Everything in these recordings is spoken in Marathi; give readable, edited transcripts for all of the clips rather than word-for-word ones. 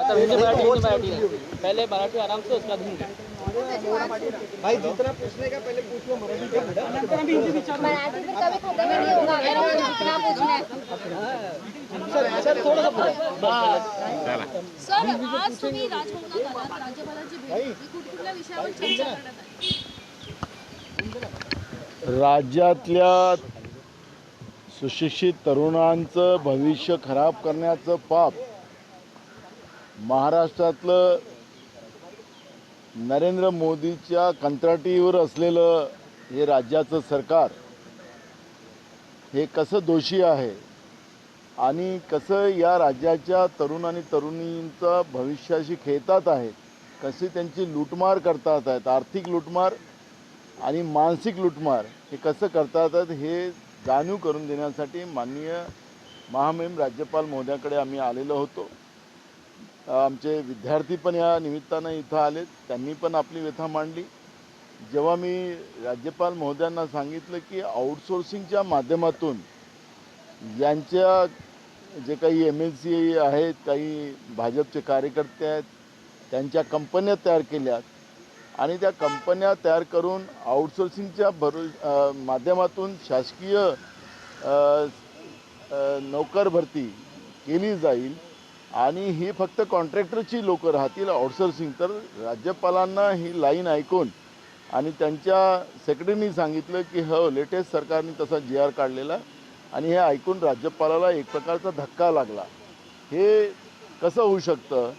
मतलब हिंदी मराठी पहले मराठी आराम से उसका हिंदी। भाई जितना पूछने का पहले पूछ लो मराठी का बेटा, मराठी फिर कभी खत्म ही नहीं होगा अगर आपको जितना पूछना है। सर थोड़ा सा बोला सर, आज तुम्ही राजभवनात आलात, राज्यपालांची भेट घेतली. कुठल्या विषयावर चर्चा करण्यात आली? राज्यातल्या सुशिक्षित तरुणांचं भविष्य खराब करण्याचं पाप महाराष्ट्रातलं नरेंद्र मोदीच्या कंत्राटीवर असलेलं हे राज्याचं सरकार हे कसं दोषी आहे आणि कसं या राज्याच्या तरुण आणि तरुणींचा भविष्याशी खेळतात आहेत, कशी त्यांची लूटमार करतात आहेत, आर्थिक लूटमार आणि मानसिक लूटमार हे कसं करतात आहेत हे जाणीव करून देण्यासाठी माननीय महामहिम राज्यपाल महोदयाकडे आम्ही आलेलो होतो. आमचे विद्यार्थी पण या निमित्तानं इथं आलेत, त्यांनी पण आपली व्यथा मांडली. जेव्हा मी राज्यपाल महोदयांना सांगितलं की आउटसोर्सिंगच्या माध्यमातून यांच्या जे काही MLC आहेत, काही भाजपचे कार्यकर्ते आहेत, त्यांच्या कंपन्या तयार केल्यात आणि त्या कंपन्या तयार करून आउटसोर्सिंगच्या माध्यमातून शासकीय नोकर भरती केली जाईल आणि ही फक्त कॉन्ट्रॅक्टरची लोकं राहतील आउटसोर्सिंग. तर राज्यपालांना ही लाईन ऐकून आणि त्यांच्या सेक्रेटरीनी सांगितलं की हो लेटेस्ट सरकारने तसा GR काढलेला आणि हे ऐकून राज्यपालाला एक प्रकारचा धक्का लागला. हे कसं होऊ शकतं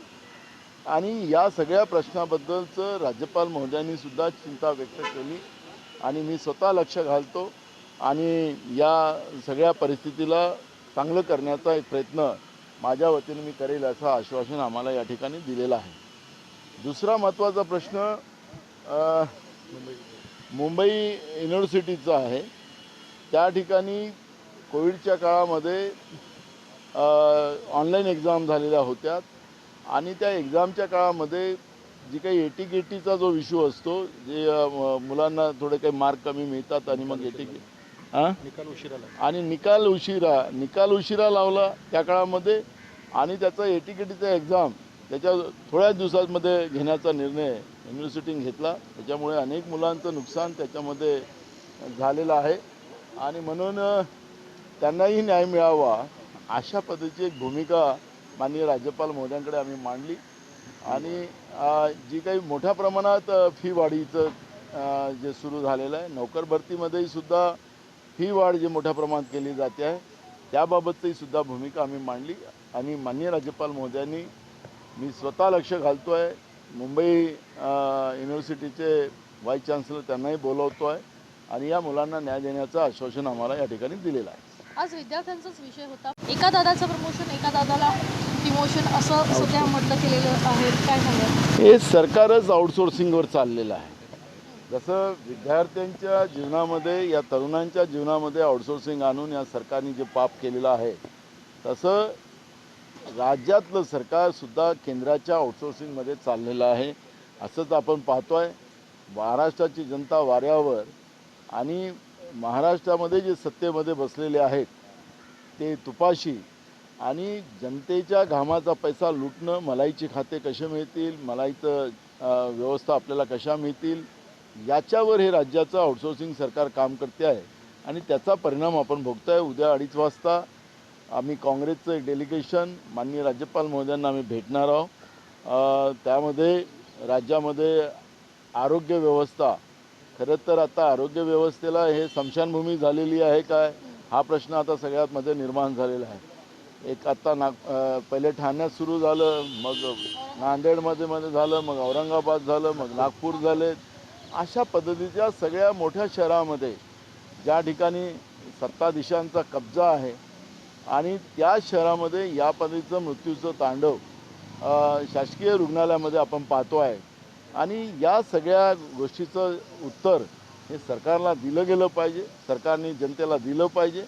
आणि या सगळ्या प्रश्नाबद्दलचं राज्यपाल महोदयांनी सुद्धा चिंता व्यक्त केली आणि मी स्वतः लक्ष घालतो आणि या सगळ्या परिस्थितीला चांगलं करण्याचा एक प्रयत्न माझ्या वतीने मी करेल असं आश्वासन आम्हाला या ठिकाणी दिलेलं आहे. दुसरा महत्त्वाचा प्रश्न मुंबई युनिव्हर्सिटीचा आहे. त्या ठिकाणी कोविडच्या काळामध्ये ऑनलाईन एक्झाम झालेल्या होत्या आणि त्या एक्झामच्या काळामध्ये जी काही एटीकेटीचा जो इश्यू असतो, जे मुलांना थोडे काही मार्क कमी मिळतात आणि मग निकाल उशिरा लावला त्या काळामध्ये आणि त्याचा एटीकेटीचा एक्झाम त्याच्या थोड्याच दिवसांमध्ये घेण्याचा निर्णय युनिव्हर्सिटीने घेतला. त्याच्यामुळे अनेक मुलांचं नुकसान त्याच्यामध्ये झालेलं आहे आणि म्हणून त्यांनाही न्याय मिळावा अशा पद्धतीची एक भूमिका माननीय राज्यपाल महोदयांकडे आम्ही मांडली आणि जी काही मोठ्या प्रमाणात फी वाढीचं जे सुरू झालेलं आहे, नोकर भरतीमध्येही सुद्धा फी वाढ जी मोठ्या प्रमाणात केली जाते आहे त्याबाबतही सुद्धा भूमिका आम्ही मांडली आणि माननीय राज्यपाल महोदयांनी मी स्वतः लक्ष घालतो आहे. मुंबई युनिव्हर्सिटीचे व्हाईस चान्सलर त्यांनाही बोलवतो आहे आणि या मुलांना न्याय देण्याचं आश्वासन आम्हाला या ठिकाणी दिलेलं आहे. आज विद्यार्थ्यांचाच विषय होता. एका दादाचं प्रमोशन, एका दादाला डिमोशन असं सध्या म्हटलं केलेलं आहे. काय सांगाल? हे सरकारच आउटसोर्सिंगवर चाललेलं आहे. जसं विद्यार्थ्यांच्या जीवनामध्ये या तरुणांच्या जीवनामध्ये आउटसोर्सिंग आणून या सरकारने जे पाप केलेलं आहे तसं राज्यातलं सरकारसुद्धा केंद्राच्या आउटसोर्सिंगमध्ये चाललेलं आहे. असंच आपण पाहतो आहे. महाराष्ट्राची जनता वाऱ्यावर आणि महाराष्ट्रामध्ये जे सत्तेमध्ये बसलेले आहेत ते तुपाशी आणि जनतेच्या घामाचा पैसा लुटणं, मलाईचे खाते कसे मिळतील, मलाईचं व्यवस्था आपल्याला कशा मिळतील याच्यावर हे राज्याचं आउटसोर्सिंग सरकार काम करते आहे आणि त्याचा परिणाम आपण बघतो आहे. उद्या 2:30 वाजता आम्ही काँग्रेसचं एक डेलिगेशन माननीय राज्यपाल महोदयांना आम्ही भेटणार आहोत. त्यामध्ये राज्यामध्ये आरोग्य व्यवस्था, खरं तर आता आरोग्य व्यवस्थेला हे स्मशानभूमी झालेली आहे काय हा प्रश्न आता सगळ्यात मध्ये निर्माण झालेला आहे. एक आत्ता पहिले ठाण्यात सुरू झालं, मग नांदेडमध्ये झालं, मग औरंगाबाद झालं, मग नागपूर झाले. अशा पद्धतीच्या सगळ्या मोठ्या शहरामध्ये ज्या ठिकाणी सत्ताधीशांचा कब्जा आहे आणि त्या शहरामध्ये या पद्धतीचं मृत्यूचं तांडव शासकीय रुग्णालयामध्ये आपण पाहतो आहे आणि या सगळ्या गोष्टीचं उत्तर हे सरकारला दिलं गेलं पाहिजे. सरकारने जनतेला दिलं पाहिजे.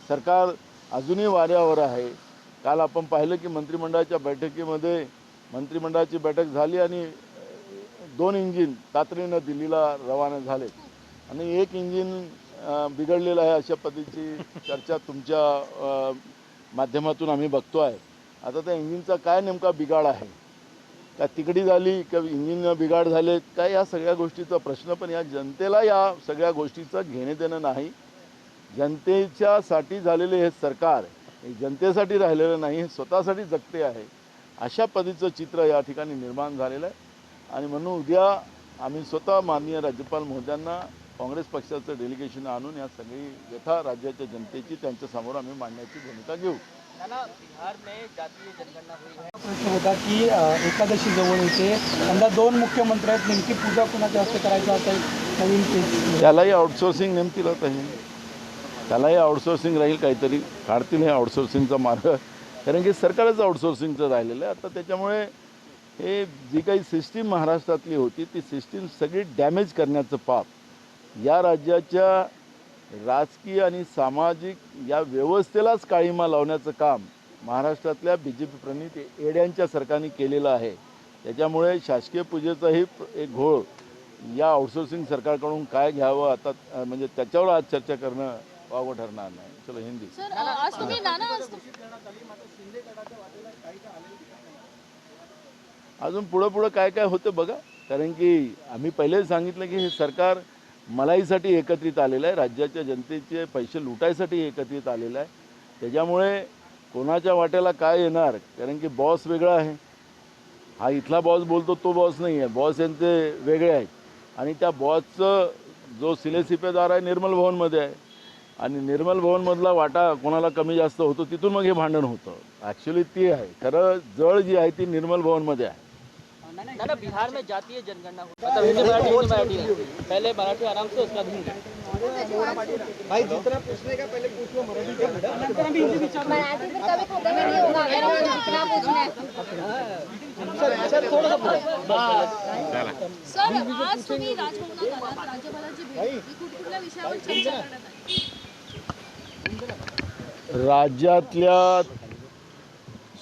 सरकार अजूनही वाऱ्यावर आहे. काल आपण पाहिलं की मंत्रिमंडळाच्या बैठकीमध्ये मंत्रिमंडळाची बैठक झाली आणि 2 इंजिन तातडीनं दिल्लीला रवाना झालेत आणि 1 इंजिन बिघडलेलं आहे अशा पद्धतीची चर्चा तुमच्या माध्यमातून आम्ही बघतो आहे. आता त्या इंजिनचा काय नेमका बिघाड आहे का तिकडी झाली का इंजिन बिघाड झाले काय, या सगळ्या गोष्टीचा प्रश्न. पण या जनतेला या सगळ्या गोष्टीचं घेणे देणं नाही. जनतेच्यासाठी झालेले हे सरकार हे जनतेसाठी राहिलेलं नाही, हे स्वतःसाठी जगते आहे. अशा पद्धतीचं चित्र या ठिकाणी निर्माण झालेलं आहे. आणि म्हणून उद्या आम्ही स्वतः माननीय राज्यपाल महोदयांना काँग्रेस पक्षाचं डेलिगेशन आणून या सगळी व्यथा राज्याच्या जनतेची त्यांच्यासमोर आम्ही मांडण्याची भूमिका घेऊ. बिहार में जातीय जनगणना हुई है. प्रश्न होता की एकादशी जवळ येते, यंदा 2 मुख्यमंत्री आहेत, नेमकी पूजा कुणाच्या हस्ते करायचं असेल नवीन तेच त्यालाही आउटसोर्सिंग नेमतील आता हे, त्यालाही आउटसोर्सिंग राहील, काहीतरी काढतील हे आउटसोर्सिंगचा मार्ग. कारण की सरकारच आउटसोर्सिंगचं राहिलेलं आहे आता. त्याच्यामुळे हे जी काही सिस्टीम महाराष्ट्रातली होती ती सिस्टीम सगळी डॅमेज करण्याचं पाप या राज्याच्या राजकीय आणि सामाजिक या व्यवस्थेलाच काळीमा लावण्याचं काम महाराष्ट्रातल्या BJP प्रणित एड्यांच्या सरकारने केलेलं आहे. त्याच्यामुळे शासकीय पूजेचाही एक घोळ या आउटसोर्सिंग सरकारकडून काय घ्यावं आता, म्हणजे त्याच्यावर आज चर्चा करणं वावं ठरणार नाही. चलो हिंदी. सर आज तुम्ही अजून पुढं काय काय होतं बघा. कारण की आम्ही पहिलेच सांगितलं की हे सरकार मलाईसाठी एकत्रित आलेलं आहे, राज्याच्या जनतेचे पैसे लुटायसाठी एकत्रित आलेलं आहे. त्याच्यामुळे कोणाच्या वाट्याला काय येणार, कारण की बॉस वेगळा आहे. हा इथला बॉस बोलतो तो बॉस नाही आहे, बॉस यांचे वेगळे आहेत. आणि त्या बॉसचं जो सिलेसिपेदार आहे निर्मल भवनमध्ये आहे, आणि निर्मल भवनमधला वाटा कोणाला कमी जास्त होतो तिथून मग हे भांडण होतं. ॲक्च्युली ती आहे, खरं जळ जी आहे ती निर्मल भवनमध्ये आहे. ना बिहार में जातीय जनगणना हुई, मतलब हिंदी मराठी पहले मराठी आराम से उसका हिंदी. भाई जितना पूछने का पहले पूछ लो मराठी का, नंतर आम्ही हिंदी विचारणार. मराठी फिर कभी खत्म ही नहीं होगा अगर हम जितना पूछना है. सर आज तुम्ही राजभवनात आलात, राज्यपालांची भेट घेतली. कुठल्या विषयावर चर्चा करण्यात आली? राज्यातल्या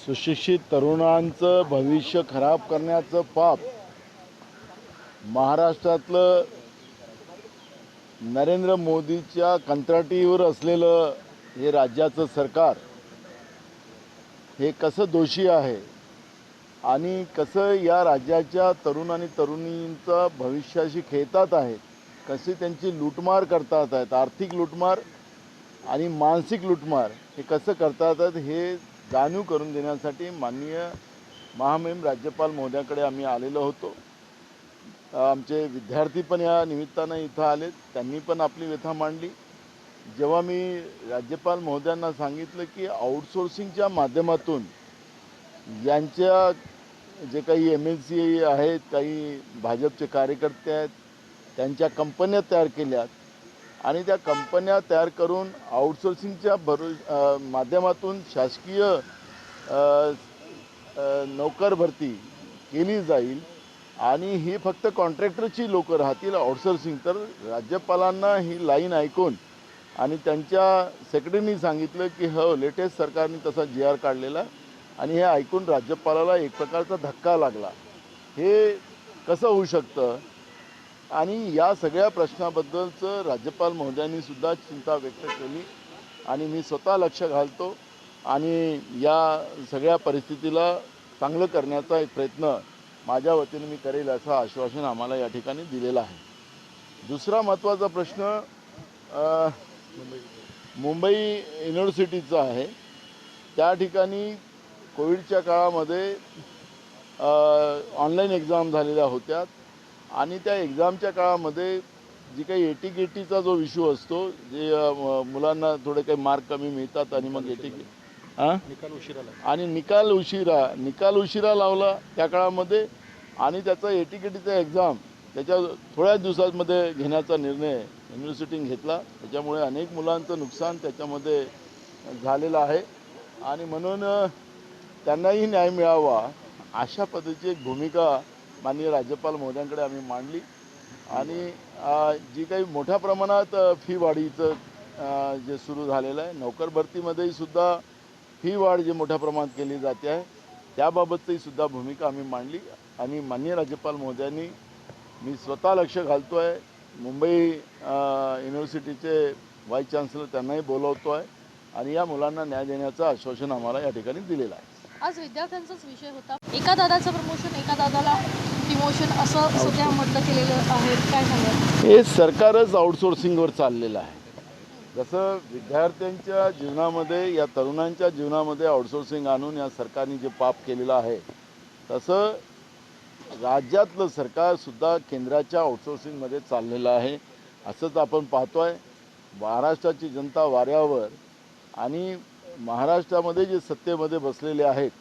सुशिक्षित तरुणांचं भविष्य खराब करण्याचं पाप महाराष्ट्रातलं नरेंद्र मोदीच्या कंत्राटीवर असलेलं हे राज्याचं सरकार हे कसं दोषी आहे आणि कसं या राज्याच्या तरुण आणि तरुणींचा भविष्याशी खेळतात आहेत, कशी त्यांची लूटमार करतात आहेत, आर्थिक लूटमार आणि मानसिक लूटमार हे कसं करतात आहेत हे जाणीव करून देण्यासाठी माननीय महामहिम राज्यपाल महोदयाकडे आम्ही आलेलो होतो. आमचे विद्यार्थी पण या निमित्तानं इथं आलेत, त्यांनी पण आपली व्यथा मांडली. जेव्हा मी राज्यपाल महोदयांना सांगितलं की आउटसोर्सिंगच्या माध्यमातून यांच्या जे काही MLC आहेत, काही भाजपचे कार्यकर्ते आहेत, त्यांच्या कंपन्या तयार केल्यात आणि त्या कंपन्या तयार करून आउटसोर्सिंगच्या माध्यमातून शासकीय नोकर भरती केली जाईल आणि ही फक्त कॉन्ट्रॅक्टरची लोकं राहतील आउटसोर्सिंग. तर राज्यपालांना ही लाईन ऐकून आणि त्यांच्या सेक्रेटरीनी सांगितलं की हो लेटेस्ट सरकारने तसा GR काढलेला आणि हे ऐकून राज्यपालाला एक प्रकारचा धक्का लागला. हे कसं होऊ शकतं आणि या सगळ्या प्रश्नाबद्दलचं राज्यपाल महोदयांनी सुद्धा चिंता व्यक्त केली आणि मी स्वतः लक्ष घालतो आणि या सगळ्या परिस्थितीला चांगलं करण्याचा एक प्रयत्न माझ्या वतीने मी करेल असं आश्वासन आम्हाला या ठिकाणी दिलेलं आहे. दुसरा महत्त्वाचा प्रश्न मुंबई युनिव्हर्सिटीचा आहे. त्या ठिकाणी कोविडच्या काळामध्ये ऑनलाईन एक्झाम झालेल्या होत्या आणि त्या एक्झामच्या काळामध्ये जी काही एटीकेटीचा जो इश्यू असतो, जे मुलांना थोडे काही मार्क कमी मिळतात आणि मग निकाल उशिरा लावला त्या काळामध्ये आणि त्याचा एटीकेटीचा एक्झाम त्याच्या थोड्याच दिवसांमध्ये घेण्याचा निर्णय युनिव्हर्सिटीने घेतला. त्याच्यामुळे अनेक मुलांचं नुकसान त्याच्यामध्ये झालेलं आहे आणि म्हणून त्यांनाही न्याय मिळावा अशा पद्धतीची एक भूमिका माननीय राज्यपाल महोदयांकडे आम्ही मांडली. आणि जी काही मोठ्या प्रमाणात फी वाढीचं जे सुरू झालेलं आहे, नोकर भरतीमध्येही सुद्धा फी वाढ जी मोठ्या प्रमाणात केली जाते आहे त्याबाबतही सुद्धा भूमिका आम्ही मांडली. आणि माननीय राज्यपाल महोदयांनी मी स्वतः लक्ष घालतो आहे, मुंबई युनिव्हर्सिटीचे व्हाईस चान्सलर त्यांनाही बोलवतो आहे आणि या मुलांना न्याय देण्याचं आश्वासन आम्हाला या ठिकाणी दिलेलं आहे. आज विद्यार्थ्यांचाच विषय होता. एका दादाचं प्रमोशन, एका दादाला डिमोशन असं सध्या म्हटलं केलेलं आहे. काय सांगाल? हे सरकारच आउटसोर्सिंगवर चाललेलं आहे. जसं विद्यार्थ्यांच्या जीवनामध्ये या तरुणांच्या जीवनामध्ये आउटसोर्सिंग आणून या सरकारने जे पाप केलेलं आहे, तसं राज्यातलं सरकारसुद्धा केंद्राच्या आउटसोर्सिंगमध्ये चाललेलं आहे. असंच आपण पाहतो आहे. महाराष्ट्राची जनता वाऱ्यावर आणि महाराष्ट्रामध्ये जे सत्तेमध्ये बसलेले आहेत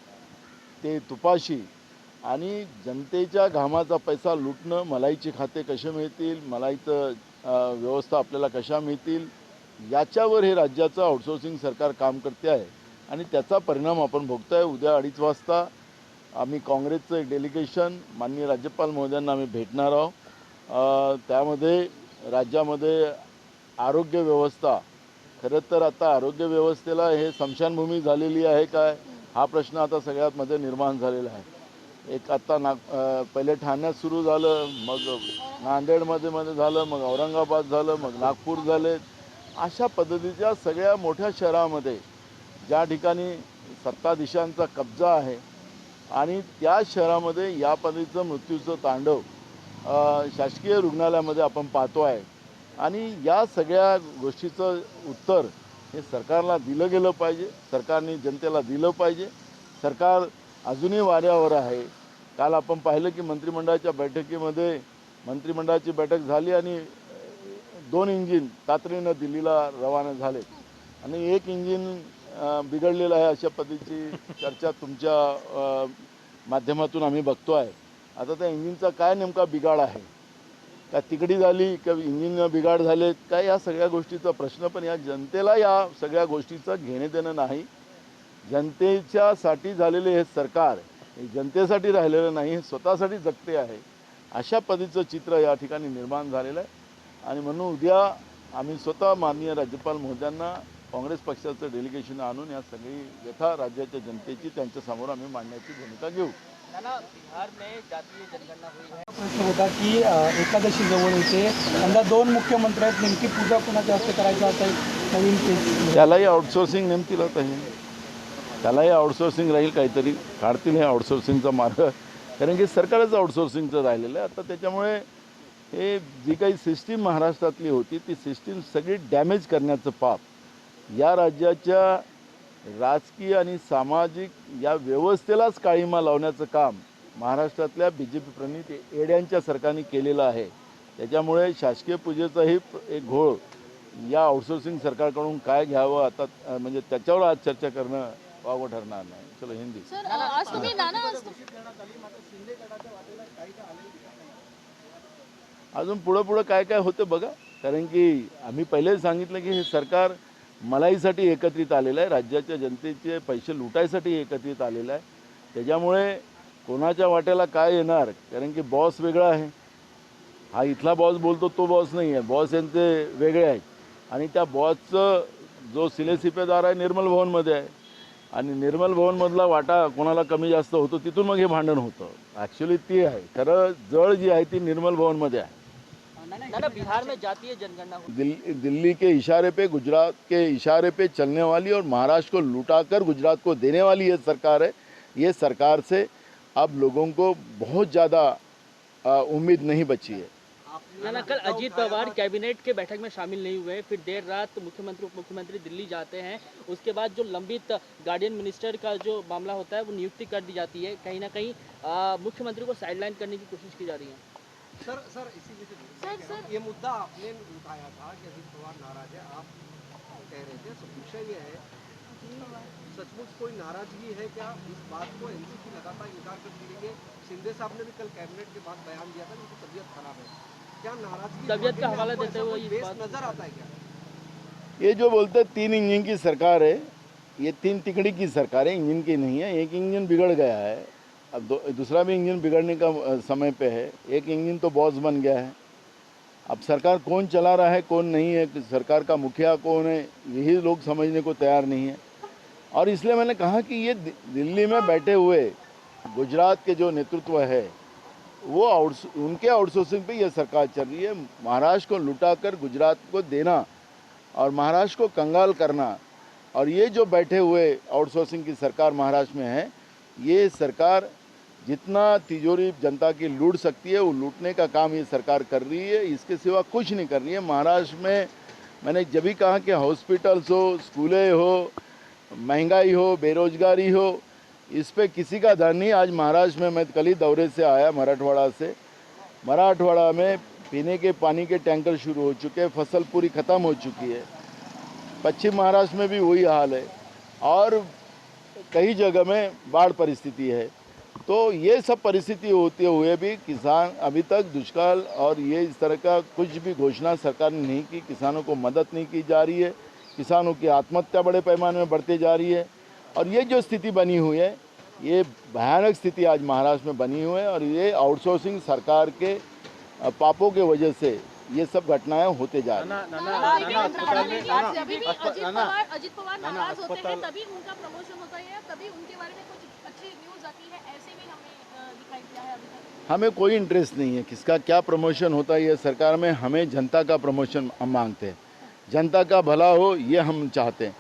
ते तुपाशी आणि जनतेच्या घामाचा पैसा लुटणं, मलाईचे खाते कसे मिळतील, मलाईचं व्यवस्था आपल्याला कशा मिळतील, याच्यावर हे राज्याचं आउटसोर्सिंग सरकार काम करते आहे आणि त्याचा परिणाम आपण भोगतो आहे. उद्या 2:30 वाजता आम्ही काँग्रेसचं एक डेलिगेशन माननीय राज्यपाल महोदयांना आम्ही भेटणार आहोत. त्यामध्ये राज्यामध्ये आरोग्य व्यवस्था, खरं तर आता आरोग्य व्यवस्थेला हे स्मशानभूमी झालेली आहे काय, हा प्रश्न आता सगळ्यात मध्ये निर्माण झालेला आहे. एक आता पहिले ठाण्यात सुरू झालं, मग नांदेडमध्ये झालं, मग औरंगाबाद झालं, मग नागपूर झाले. अशा पद्धतीच्या सगळ्या मोठ्या शहरामध्ये ज्या ठिकाणी सत्ताधीशांचा कब्जा आहे आणि त्या शहरामध्ये या पद्धतीचं मृत्यूचं तांडव शासकीय रुग्णालयामध्ये आपण पाहतो आहे. आणि या सगळ्या गोष्टीचं उत्तर हे सरकारला दिलं गेलं पाहिजे, सरकारने जनतेला दिलं पाहिजे. सरकार अजूनही वाऱ्यावर आहे. काल आपण पाहिलं की मंत्रिमंडळाच्या बैठकीमध्ये मंत्रिमंडळाची बैठक झाली आणि 2 इंजिन तातडीनं दिल्लीला रवाना झाले आणि 1 इंजिन बिघडलेलं आहे अशा पद्धतीची चर्चा तुमच्या माध्यमातून आम्ही बघतो आहे. आता त्या इंजिनचा काय नेमका बिघाड आहे, का तिकडी झाली का इंजिन बिघाड झाले काय, या सगळ्या गोष्टीचा प्रश्न. पण या जनतेला या सगळ्या गोष्टीचं घेणे देणं नाही. जनतेच्यासाठी झालेले हे सरकार हे जनतेसाठी राहिलेलं नाही, हे स्वतःसाठी जगते आहे. अशा पद्धतीचं चित्र या ठिकाणी निर्माण झालेलं आहे आणि म्हणून उद्या आम्ही स्वतः माननीय राज्यपाल महोदयांना काँग्रेस पक्षाचं डेलिगेशन आणून या सगळी व्यथा राज्याच्या जनतेची त्यांच्यासमोर आम्ही मांडण्याची भूमिका घेऊ. बिहार में जातीय जनगणना हुई है. प्रश्न होता की एकादशी जवळ येते, यंदा 2 मुख्यमंत्री आहेत, नेमकी पूजा कुणाच्या हस्ते करायचं असेल नवीन केस. त्यालाही आउटसोर्सिंग नेमतील आता हे, त्यालाही आउटसोर्सिंग राहील, काहीतरी काढतील हे आउटसोर्सिंगचा मार्ग, कारण की सरकारच आउटसोर्सिंगचं राहिलेलं आहे आता. त्याच्यामुळे हे जी काही सिस्टीम महाराष्ट्रातली होती ती सिस्टीम सगळी डॅमेज करण्याचं पाप या राज्याच्या राजकीय आणि सामाजिक या व्यवस्थेलाच काळीमा लावण्याचं काम महाराष्ट्रातल्या BJP प्रणित एड्यांच्या सरकारने केलेलं आहे. त्याच्यामुळे शासकीय पूजेचाही एक घोळ या आउटसोर्सिंग सरकारकडून काय घ्यावं आता, म्हणजे त्याच्यावर आज चर्चा करणं वावं ठरणार नाही. चलो हिंदी. सर आज तुम्ही अजून पुढं काय काय होतं बघा, कारण की आम्ही पहिले सांगितलं की हे सरकार मलाईसाठी एकत्रित आलेलं आहे, राज्याच्या जनतेचे पैसे लुटायसाठी एकत्रित आलेलं आहे. त्याच्यामुळे कोणाच्या वाट्याला काय येणार, कारण की बॉस वेगळा आहे, हा इथला बॉस बोलतो तो बॉस नाही आहे, बॉस यांचे वेगळे आहेत आणि त्या बॉसचं जो सिलेसिपेदार आहे निर्मल भवनमध्ये आहे आणि निर्मल भवनमधला वाटा कोणाला कमी जास्त होतो तिथून मग हे भांडण होतं. ॲक्च्युली ती आहे, खरं जळ जी आहे ती निर्मल भवनमध्ये आहे. ना बिहार में जातीय जनगणना हुई. दिल्ली के इशारे पे, गुजरात के इशारे पे चलने वाली और महाराष्ट्र को लुटाकर गुजरात को देने वाली ये सरकार है. ये सरकार से अब लोगों को बहुत ज़्यादा उम्मीद नहीं बची है. ना कल अजीत पवार कैबिनेट के बैठक में शामिल नहीं हुए, फिर देर रात मुख्यमंत्री उप मुख्यमंत्री दिल्ली जाते हैं, उसके बाद जो लंबित गार्डियन मिनिस्टर का जो मामला होता है वो नियुक्ति कर दी जाती है. कहीं ना कहीं मुख्यमंत्री को साइडलाइन करने की कोशिश की जा रही है. सर इसी विषय ये मुद्दा आपने उठाया था कि अजीत पवार नाराज है, आप कह रहे थे. तो विषय ये है कि सचमुच कोई नाराजगी है क्या, इस बात को एनसीपी लगातार इनकार करती रही है. शिंदे साहब ने भी कल कैबिनेट के बाद बयान दिया था कि उनकी तबीयत खराब है. क्या नाराजगी तबीयत का हवाला देते हुए ये बेस बात नजर आता है क्या? ये जो बोलते हैं 3 इंजन की सरकार है, ये 3 तिकड़ी की सरकार है, इंजन की नहीं है. एक इंजन बिगड़ गया है, अब दूसरा भी इंजन बिगड़ने का समय पे है. एक इंजन तो बॉस बन गया है. अब सरकार कौन चला रहा है कौन नहीं है, सरकार का मुखिया कौन है, यही लोग समझने को तैयार नहीं है. और इसलिए मैंने कहा कि ये दिल्ली में बैठे हुए गुजरात के जो नेतृत्व है वो उनके आउटसोर्सिंग पे ये सरकार चल रही है. महाराष्ट्र को लुटाकर गुजरात को देना और महाराष्ट्र को कंगाल करना, और ये जो बैठे हुए आउटसोर्सिंग की सरकार महाराष्ट्र में है ये सरकार जितना तिजोरी जनता की लूट सकती है वो लूटने का काम ये सरकार कर रही है, इसके सिवा कुछ नहीं कर रही है। महाराष्ट्र में मैंने जब भी कहा कि हॉस्पिटल्स हो, स्कूलें हो, महंगाई हो, बेरोजगारी हो, इस पे किसी का ध्यान नहीं। आज महाराष्ट्र में मैं कल ही दौरे से आया मराठवाड़ा से, मराठवाड़ा में पीने के पानी के टैंकर शुरू हो चुके हैं, फसल पूरी ख़त्म हो चुकी है। पश्चिम महाराष्ट्र में भी वही हाल है और कई जगह में बाढ़ परिस्थिति है। तो ये सब परिस्थिति होते हुए भी किसान अभी तक दुष्काल और ये इस तरह का कुछ भी घोषणा सरकार ने नहीं की, किसानों को मदद नहीं की जा रही है, किसानों की आत्महत्या बड़े पैमाने में बढ़ते जा रही है। और ये जो स्थिति बनी हुई है, ये भयानक स्थिति आज महाराष्ट्र में बनी हुई है और ये आउटसोर्सिंग सरकार के पापों के वजह से ये सब घटनाएं होते जा रही हैं। अजित पवार नाराज होते हैं तभी उनका प्रमोशन होता है, तभी उनके बारे में कुछ अच्छी न्यूज आती है, ऐसे भी हमें दिखाई दिया है अभी तक। हमें कोई इंटरेस्ट नहीं है किसका क्या प्रमोशन होता है ये सरकार में। हमें जनता का प्रमोशन हम मांगते हैं, जनता का भला हो ये हम चाहते हैं।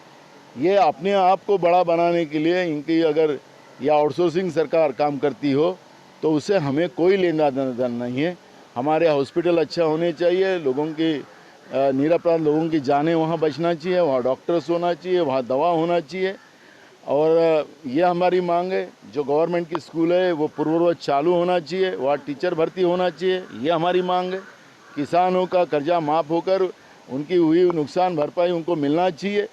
ये अपने आप को बड़ा बनाने के लिए इनकी अगर ये आउटसोर्सिंग सरकार काम करती हो तो उससे हमें कोई लेना देना नहीं है। हमारे हॉस्पिटल अच्छा होने चाहिए, लोगों की निरपराध लोगों की जानें वहाँ बचना चाहिए, वहाँ डॉक्टर्स होना चाहिए, वहाँ दवा होना चाहिए। और ये हमारी मांग है। जो गवर्नमेंट की स्कूल है वो पूर्ववत चालू होना चाहिए, वहाँ टीचर भर्ती होना चाहिए, ये हमारी मांग है। किसानों का कर्जा माफ़ होकर उनकी हुई नुकसान भरपाई उनको मिलना चाहिए।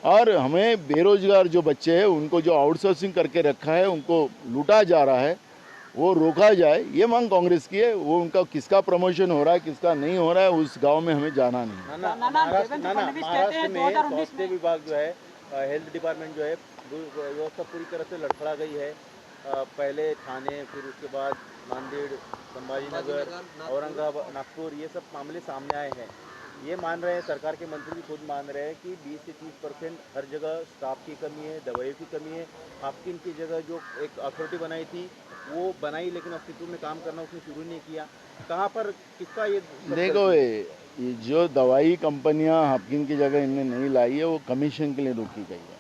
और हमें बेरोजगार जो बच्चे हैं उनको जो आउटसोर्सिंग करके रखा है, उनको लूटा जा रहा है, वो रोका जाए, ये मांग कांग्रेस की है। वो उनका किसका प्रमोशन हो रहा है किसका नहीं हो रहा है उस गांव में हमें जाना नहीं। महाराष्ट्र में स्वास्थ्य विभाग जो है, हेल्थ डिपार्टमेंट जो है, व्यवस्था पूरी तरह से लड़खड़ा गई है। पहले थाने, फिर उसके बाद नांदेड़, संभाजीनगर, औरंगाबाद, नागपुर, ये सब मामले सामने आए हैं। ये मान रहे हैं, सरकार के मंत्री भी खुद मान रहे हैं कि 20 से 30% हर जगह स्टाफ की कमी है, दवाइयों की कमी है। हाफकिन की जगह जो एक अथॉरिटी बनाई थी वो बनाई, लेकिन अस्तित्व में काम करना उसने शुरू नहीं किया। कहाँ पर किसका ये देखो, ये जो दवाई कंपनियां हाफकिन की जगह इनने नहीं लाई है वो कमीशन के लिए रोकी गई है।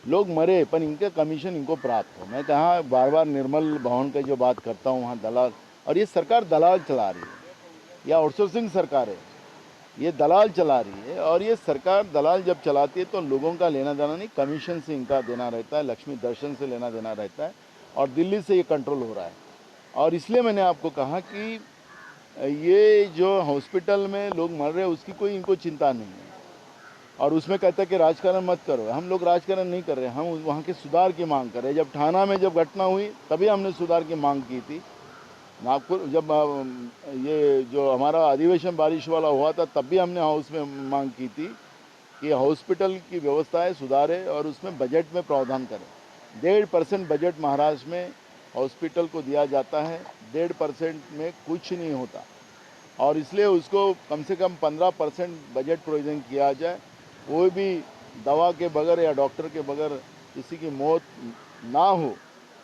लोग मरे पर इनके कमीशन इनको प्राप्त हो। मैं कहाँ बार बार निर्मल भवन की जो बात करता हूँ वहाँ दलाल, और ये सरकार दलाल चला रही है, यह आउटसोर्सिंग सरकार है, ये दलाल चला रही है। और ये सरकार दलाल जब चलाती है तो लोगों का लेना देना नहीं, कमीशन से इनका देना रहता है, लक्ष्मी दर्शन से लेना देना रहता है और दिल्ली से ये कंट्रोल हो रहा है। और इसलिए मैंने आपको कहा कि ये जो हॉस्पिटल में लोग मर रहे हैं उसकी कोई इनको चिंता नहीं है। और उसमें कहता है कि राजकारण मत करो। हम लोग राजकारण नहीं कर रहे, हम वहाँ के सुधार की मांग कर रहे हैं। जब ठाणा में जब घटना हुई तभी हमने सुधार की मांग की थी। नागपुर जब ये जो हमारा अधिवेशन बारिश वाला हुआ था तब भी हमने हाउस में मांग की थी कि हॉस्पिटल की व्यवस्थाएं सुधारें और उसमें बजट में प्रावधान करें। 1.5% बजट महाराष्ट्र में हॉस्पिटल को दिया जाता है, 1.5% में कुछ नहीं होता। और इसलिए उसको कम से कम 15% बजट प्रोविजन किया जाए, कोई भी दवा के बगैर या डॉक्टर के बगैर किसी की मौत ना हो,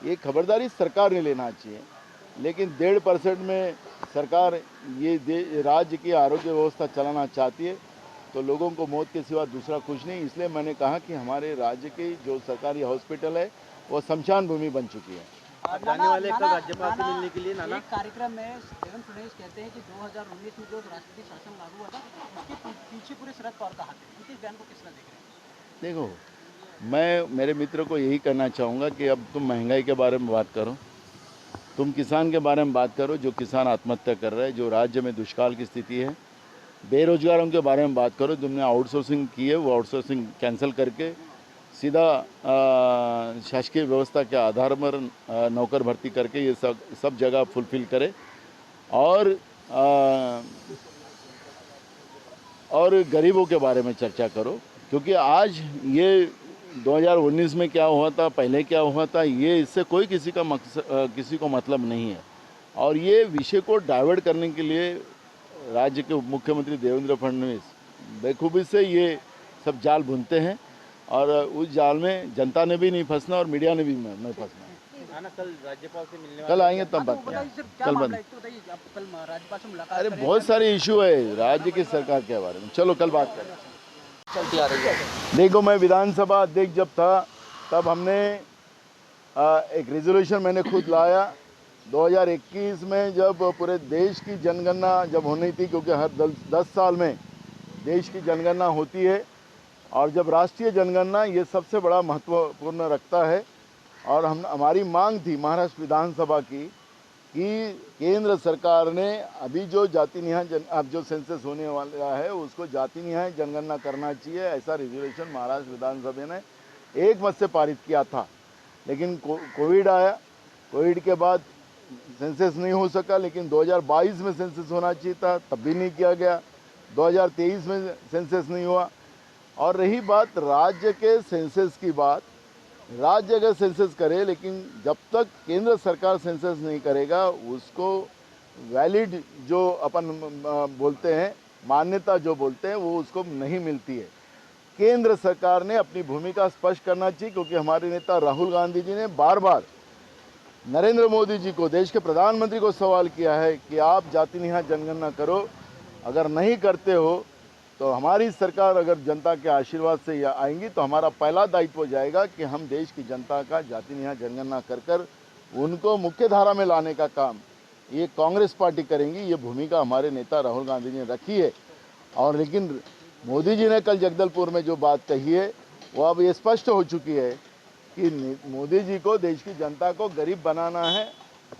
ये खबरदारी सरकार ने लेना चाहिए। लेकिन 1.5% में सरकार ये राज्य की आरोग्य व्यवस्था चलाना चाहती है तो लोगों को मौत के सिवा दूसरा कुछ नहीं। इसलिए मैंने कहा कि हमारे राज्य की जो सरकारी हॉस्पिटल है वो शमशान भूमि बन चुकी है। आप जाने वाले कल राज्यपाल से मिलने के लिए नाना एक कार्यक्रम में देवेंद्र फडणवीस कहते हैं कि 2019 में जो राष्ट्रपति शासन लागू हुआ था उसके पीछे पूरे शरद पवार का हाथ है। इनके बयान को किस तरह देख रहे हैं? देखो, मैं मेरे मित्र को यही कहना चाहूँगा कि अब तुम महंगाई के बारे में बात करो, तुम किसान के बारे में बात करो, जो किसान आत्महत्या कर रहा है, जो राज्य में दुष्काल की स्थिति है, बेरोजगारों के बारे में बात करो। तुमने आउटसोर्सिंग की है, वो आउटसोर्सिंग कैंसिल करके सीधा शासकीय व्यवस्था के आधार पर नौकर भर्ती करके ये सब जगह फुलफिल करे। और गरीबों के बारे में चर्चा करो, क्योंकि आज ये 2019 में क्या हुआ था, पहले क्या हुआ था, ये इससे कोई किसी को मतलब नहीं है। और ये विषय को डाइवर्ट करने के लिए राज्य के उप मुख्यमंत्री देवेंद्र फडणवीस बेखूबी से ये सब जाल बुनते हैं और उस जाल में जनता ने भी नहीं फंसना और मीडिया ने भी नहीं फंसना। कल राज्यपाल से मिलने कल आएंगे तब बात करेंगे। कल बंद। राज्यपाल से मुलाकात अरे बहुत सारे इशू है राज्य की सरकार के बारे में, चलो कल बात करें। चलती आ रही है। देखो, मैं विधानसभा अध्यक्ष जब था तब हमने एक रेजोल्यूशन मैंने खुद लाया 2021 में, जब पूरे देश की जनगणना जब होनी थी, क्योंकि हर 10 साल में देश की जनगणना होती है, और जब राष्ट्रीय जनगणना ये सबसे बड़ा महत्वपूर्ण रखता है। और हमारी मांग थी महाराष्ट्र विधानसभा की कि केंद्र सरकार ने अभी जो जाति निहाय अब जो सेंसस होने वाला है उसको जाति निहाय जनगणना करना चाहिए, ऐसा रेजोल्यूशन महाराष्ट्र विधानसभा ने एक मत से पारित किया था। लेकिन कोविड आया, कोविड के बाद सेंसस नहीं हो सका, लेकिन 2022 में सेंसस होना चाहिए था, तब भी नहीं किया गया। 2023 में सेंसस नहीं हुआ। और रही बात राज्य के सेंसस की बात, राज्य अगर सेंसस करे, लेकिन जब तक केंद्र सरकार सेंसस नहीं करेगा उसको वैलिड जो अपन बोलते हैं, मान्यता जो बोलते हैं, वो उसको नहीं मिलती है। केंद्र सरकार ने अपनी भूमिका स्पष्ट करना चाहिए, क्योंकि हमारे नेता राहुल गांधी जी ने बार बार नरेंद्र मोदी जी को, देश के प्रधानमंत्री को सवाल किया है कि आप जाति निहाय जनगणना करो, अगर नहीं करते हो तो हमारी सरकार अगर जनता के आशीर्वाद से आएंगी तो हमारा पहला दायित्व हो जाएगा कि हम देश की जनता का जाति निहाय जनगणना कर कर उनको मुख्य धारा में लाने का काम ये कांग्रेस पार्टी करेंगी। ये भूमिका हमारे नेता राहुल गांधी जी ने रखी है। और लेकिन मोदी जी ने कल जगदलपुर में जो बात कही है वो अब ये स्पष्ट हो चुकी है कि मोदी जी को, देश की जनता को गरीब बनाना है,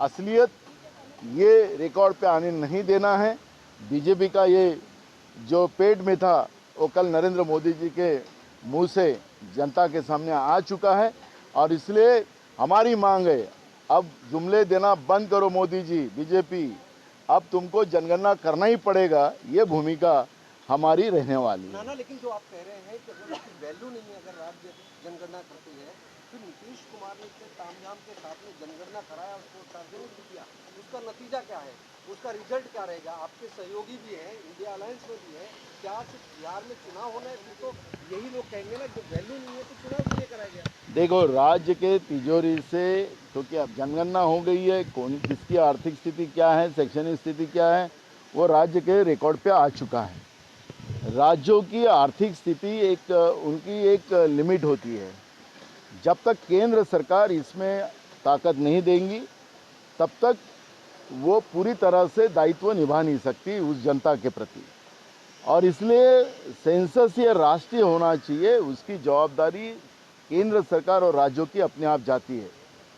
असलियत ये रिकॉर्ड पे आने नहीं देना है। बीजेपी का ये जो पेट में था वो कल नरेंद्र मोदी जी के मुंह से जनता के सामने आ चुका है। और इसलिए हमारी मांग है, अब जुमले देना बंद करो मोदी जी, बीजेपी, अब तुमको जनगणना करना ही पड़ेगा। ये भूमिका हमारी रहने वाली है। नाना, लेकिन जो आप कह रहे हैं कि अगर उसकी वैल्यू नहीं है, अगर राज्य जनगणना करती है, फिर नीतीश कुमार ने इतने तामझाम के साथ में जनगणना कराया, उसको सार्वजनिक भी किया, उसका नतीजा क्या है, उसका रिजल्ट क्या रहेगा? आपके सहयोगी भी हैं, इंडिया अलायंस में भी है, क्या सिर्फ बिहार में चुनाव होना है? फिर तो यही लोग कहेंगे ना, जो वैल्यू नहीं है तो चुनाव क्यों कराया गया? देखो, राज्य के तिजोरी से, क्योंकि अब जनगणना हो गई है, कौन किसकी आर्थिक स्थिति क्या है, शैक्षणिक स्थिति क्या है, वो राज्य के रिकॉर्ड पे आ चुका है। राज्यों की आर्थिक स्थिति उनकी एक लिमिट होती है। जब तक केंद्र सरकार इसमें ताकत नहीं देंगी तब तक वो पूरी तरह से दायित्व निभा नहीं सकती उस जनता के प्रति। और इसलिए सेंसस ये राष्ट्रीय होना चाहिए, उसकी जवाबदारी केंद्र सरकार और राज्यों की अपने आप जाती है,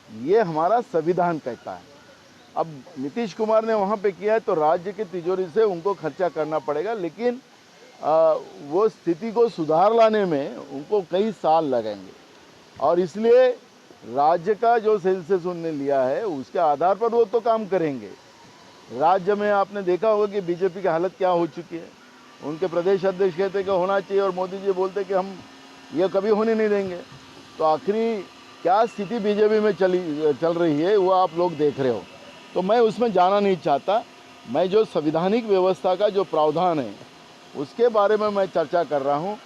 ये हमारा संविधान कहता है। अब नीतीश कुमार ने वहाँ पे किया है तो राज्य की तिजोरी से उनको खर्चा करना पड़ेगा, लेकिन वो स्थिति को सुधार लाने में उनको कई साल लगेंगे। और इसलिए राज्य का जो सेंसस उन्होंने लिया है उसके आधार पर वो तो काम करेंगे। राज्य में आपने देखा होगा कि बीजेपी की हालत क्या हो चुकी है। उनके प्रदेश अध्यक्ष कहते कि होना चाहिए और मोदी जी बोलते कि हम ये कभी होने नहीं देंगे। तो आखिरी क्या स्थिति बीजेपी में चल रही है वो आप लोग देख रहे हो। तो मैं उसमें जाना नहीं चाहता। मैं जो संवैधानिक व्यवस्था का जो प्रावधान है उसके बारे में मैं चर्चा कर रहा हूँ,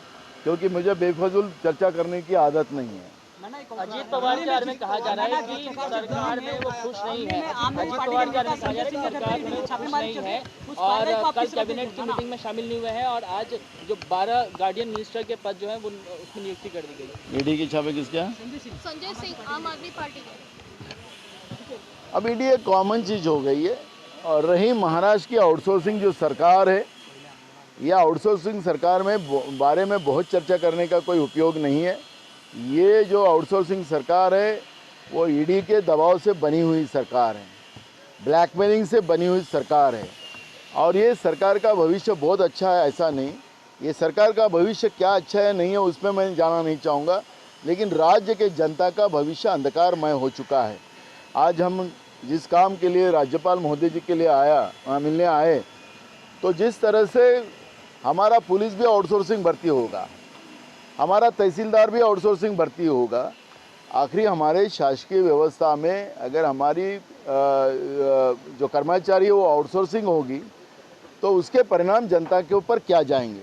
क्योंकि मुझे बेफजूल चर्चा करने की आदत नहीं है। अजीत पवार के बारे में कहा जा रहा है कि सरकार में वो खुश नहीं है। अजीत पवार के बारे में कहा जा रहा है कि सरकार में वो खुश नहीं है और कल कैबिनेट की मीटिंग में शामिल नहीं हुए हैं और आज जो 12 गार्डियन मिनिस्टर के पद जो है वो उसमें नियुक्ति कर दी गई। ईडी की छापे किसके हैं? संजय सिंह, आम आदमी पार्टी के। अब ईडी एक कॉमन चीज़ हो गई है। और रही महाराष्ट्र की आउटसोर्सिंग जो सरकार है, यह आउटसोर्सिंग सरकार में बारे में बहुत चर्चा करने का कोई उपयोग नहीं है। ये जो आउटसोर्सिंग सरकार है वो ईडी के दबाव से बनी हुई सरकार है, ब्लैकमेलिंग से बनी हुई सरकार है। और ये सरकार का भविष्य बहुत अच्छा है ऐसा नहीं, ये सरकार का भविष्य क्या अच्छा है नहीं है उसमें मैं जाना नहीं चाहूँगा, लेकिन राज्य के जनता का भविष्य अंधकारमय हो चुका है। आज हम जिस काम के लिए राज्यपाल महोदय जी के लिए मिलने आए, तो जिस तरह से हमारा पुलिस भी आउटसोर्सिंग भर्ती होगा, हमारा तहसीलदार भी आउटसोर्सिंग भर्ती होगा, आखिरी हमारे शासकीय व्यवस्था में अगर हमारी जो कर्मचारी है वो आउटसोर्सिंग होगी तो उसके परिणाम जनता के ऊपर क्या जाएंगे।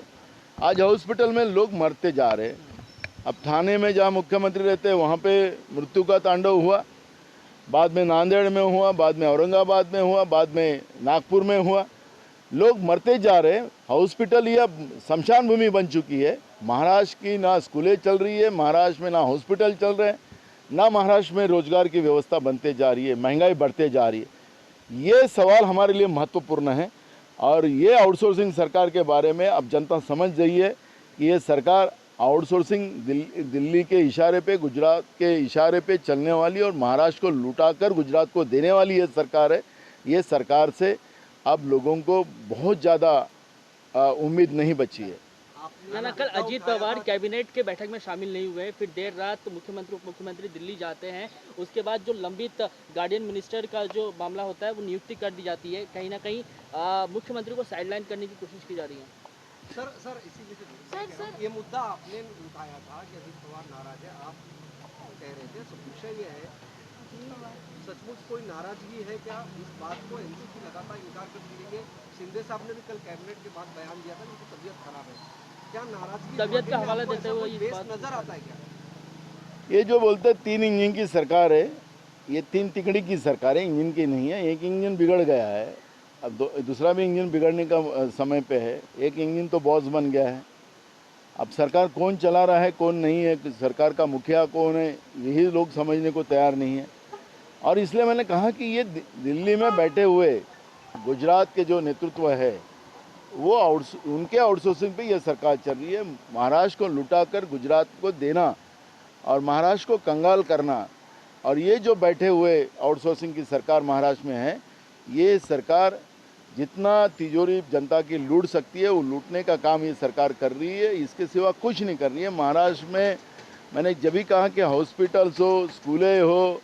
आज हॉस्पिटल में लोग मरते जा रहे हैं। अब थाने में जहाँ मुख्यमंत्री रहते हैं वहाँ पे मृत्यु का तांडव हुआ, बाद में नांदेड़ में हुआ, बाद में औरंगाबाद में हुआ, बाद में नागपुर में हुआ। लोग मरते जा रहे हैं। हॉस्पिटल या शमशान भूमि बन चुकी है। महाराष्ट्र की ना स्कूलें चल रही है, महाराष्ट्र में ना हॉस्पिटल चल रहे हैं, ना महाराष्ट्र में रोजगार की व्यवस्था बनते जा रही है, महंगाई बढ़ते जा रही है। ये सवाल हमारे लिए महत्वपूर्ण है और ये आउटसोर्सिंग सरकार के बारे में अब जनता समझ गई है कि ये सरकार आउटसोर्सिंग दिल्ली के इशारे पे, गुजरात के इशारे पे चलने वाली और महाराष्ट्र को लुटाकर गुजरात को देने वाली ये सरकार है। ये सरकार से अब लोगों को बहुत ज़्यादा उम्मीद नहीं बची है। ना कल अजीत पवार कैबिनेट के बैठक में शामिल नहीं हुए, फिर देर रात मुख्यमंत्री उप मुख्यमंत्री दिल्ली जाते हैं। उसके बाद जो लंबित गार्डियन मिनिस्टर का जो मामला होता है वो नियुक्ति कर दी जाती है। कहीं ना कहीं मुख्यमंत्री को साइडलाइन करने की कोशिश की जा रही है। सर इसी विषय ये मुद्दा आपने उठाया था कि अजीत पवार नाराज है, आप कह रहे थे। तो विषय ये है कि सचमुच कोई नाराजगी है क्या? इस बात को एनसीपी लगातार इनकार करती रही है। शिंदे साहब ने भी कल कैबिनेट के बाद बयान दिया था कि उनकी तबीयत खराब है। क्या नाराजगी तबीयत का हवाला देते हुए बेस नजर आता है क्या? ये जो बोलते हैं 3 इंजन की सरकार है, ये 3 तिकड़ी की सरकार है, इंजन की नहीं है। एक इंजन बिगड़ गया है, अब दूसरा भी इंजन बिगड़ने का समय पे है। एक इंजन तो बॉस बन गया है। अब सरकार कौन चला रहा है कौन नहीं है, सरकार का मुखिया कौन है, यही लोग समझने को तैयार नहीं है। और इसलिए मैंने कहा कि ये दिल्ली में बैठे हुए गुजरात के जो नेतृत्व है वो उनके आउटसोर्सिंग पे ये सरकार चल रही है। महाराष्ट्र को लुटाकर गुजरात को देना और महाराष्ट्र को कंगाल करना, और ये जो बैठे हुए आउटसोर्सिंग की सरकार महाराष्ट्र में है, ये सरकार जितना तिजोरी जनता की लूट सकती है वो लूटने का काम ये सरकार कर रही है। इसके सिवा कुछ नहीं कर रही है। महाराष्ट्र में मैंने जब भी कहा कि हॉस्पिटल्स हो, स्कूले हो,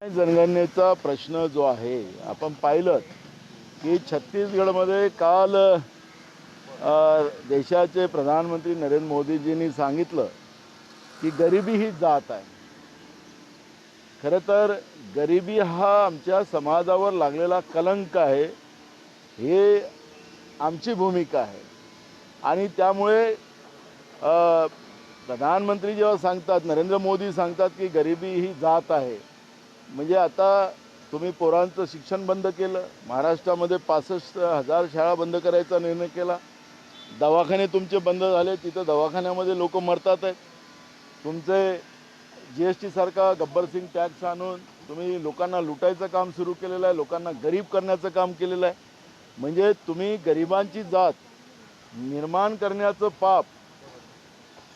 जनगणनेचा प्रश्न जो आहे आपण पाहिलं की छत्तीसगडमध्ये काल देशाचे प्रधानमंत्री नरेंद्र मोदीजींनी सांगितलं की गरिबी ही जात आहे। खरं तर गरिबी हा आमच्या समाजावर लागलेला कलंक आहे, हे आमची भूमिका आहे। आणि त्यामुळे प्रधानमंत्री जेव्हा सांगतात, नरेंद्र मोदी सांगतात की गरिबी ही जात आहे, म्हणजे आता तुम्ही पोरांचं शिक्षण बंद केलं, महाराष्ट्रामध्ये 65,000 शाळा बंद करायचा निर्णय केला, दवाखाने तुमचे बंद झाले, तिथं दवाखान्यामध्ये लोक मरतात आहेत। तुमचे GST सारखा गब्बर सिंग टॅक्स आणून तुम्ही लोकांना लुटायचं काम सुरू केलेलं आहे, लोकांना गरीब करण्याचं काम केलेलं आहे। म्हणजे तुम्ही गरिबांची जात निर्माण करण्याचं पाप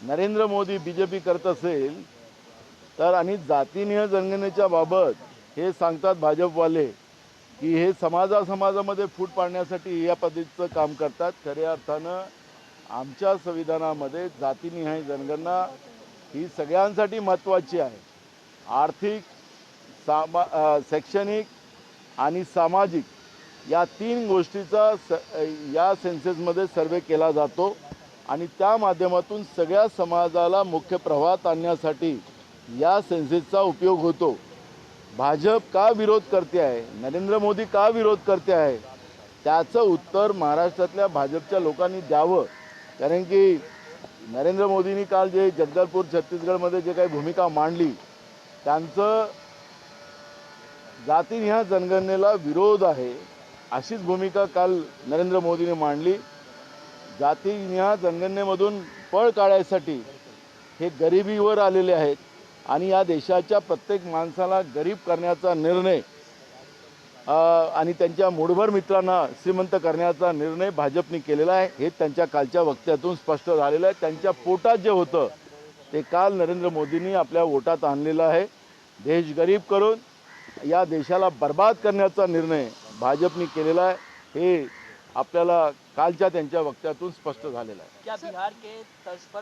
नरेंद्र मोदी BJP करत असेल तर, आणि जातीनिहाय जनगणनेच्या बाबत हे सांगतात भाजपवाले की हे समाजामध्ये फूट पाडण्यासाठी या पद्धतीचं काम करतात। खऱ्या अर्थानं आमच्या संविधानामध्ये जातीनिहाय जनगणना ही सगळ्यांसाठी महत्त्वाची आहे। आर्थिक, शैक्षणिक आणि सामाजिक या 3 गोष्टीचा या सेन्ससमध्ये सर्वे केला जातो आणि त्या माध्यमातून सगळ्या समाजाला मुख्य प्रवाहात आणण्यासाठी या सेन्ससचा उपयोग होतो। भाजप का विरोध करते आहे, नरेंद्र मोदी का विरोध करते आहे, त्याचं उत्तर महाराष्ट्रातल्या भाजपच्या लोकांनी द्यावं। कारण की नरेंद्र मोदींनी काल जे जगदलपूर छत्तीसगडमध्ये जे काही भूमिका मांडली, त्यांचं जातीनिहाय जनगणनेला विरोध आहे अशीच भूमिका काल नरेंद्र मोदींनी मांडली। जातीनिहाय जनगणनेमधून पळ काढण्यासाठी हे गरिबीवर आलेले आहेत आणि या देशाच्या प्रत्येक माणसाला गरीब करण्याचा निर्णय आणि त्यांच्या मूठभर मित्रांना श्रीमंत करण्याचा निर्णय भाजपने केलेला आहे। हे त्यांच्या कालच्या वक्तव्यातून स्पष्ट झालेलं आहे। त्यांच्या पोटात जे होतं ते काल नरेंद्र मोदींनी आपल्या वोटात आणलेलं आहे। देश गरीब करून या देशाला बर्बाद करण्याचा निर्णय भाजपने केलेला आहे, हे आपल्याला कालच्या त्यांच्या वक्तव्यातून स्पष्ट झालेलं आहे। क्या बिहार के तर्ज पर